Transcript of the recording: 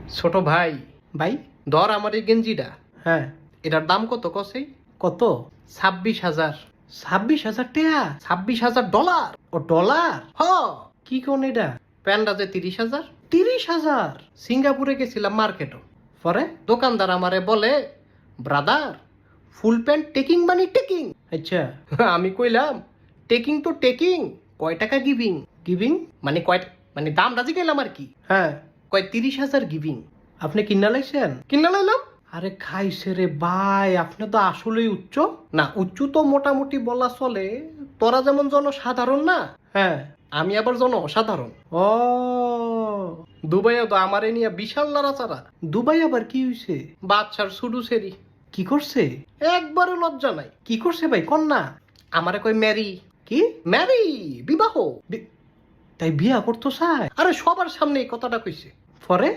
ছোট ভাই, ভাই। ধর আমার এই গেঞ্জিটা, হ্যাঁ। এটার দাম কত কসেই? কত? 26,000। 26,000 টাকা? $26,000। ও ডলার? হ। কি কোন এটা? প্যান্টটা যে 30,000। 30,000? সিঙ্গাপুরে গেছিলাম মার্কেটও, পরে? দোকানদার আমারে বলে, ব্রাদার, ফুল প্যান্ট টেকিং মানে টেকিং। আচ্ছা। আমি কইলাম, টেকিং তো টেকিং, কয় টাকা গিভিং? গিভিং? মানে মানে দাম রাজি গেলাম আর কি। হ্যাঁ। কয় 30,000 গিভিং। আপনি কিনা লাইছেন? কিনা লাইলাম। আরে খাইছে রে ভাই, আপনি তো আসলেই উচ্চ। না, উচ্চ তো মোটামুটি বলা চলে। তোরা যেমন জনসাধারণ না, হ্যাঁ। আমি আবার জন অসাধারণ। ও। দুবাইও তো আমারে নিয়ে বিশাল লড়াচড়া। দুবাই আবার কি হইছে? বাচ্চার সুডু সেরি। কি করছে? একবারে লজ্জা নাই। কি করছে ভাই কন্যা? আমারে কই ম্যারি। কি? ম্যারি, বিবাহ। তাই বিয়া করতো চায়? আরে সবার সামনে এই কথাটা কইছে। পরে?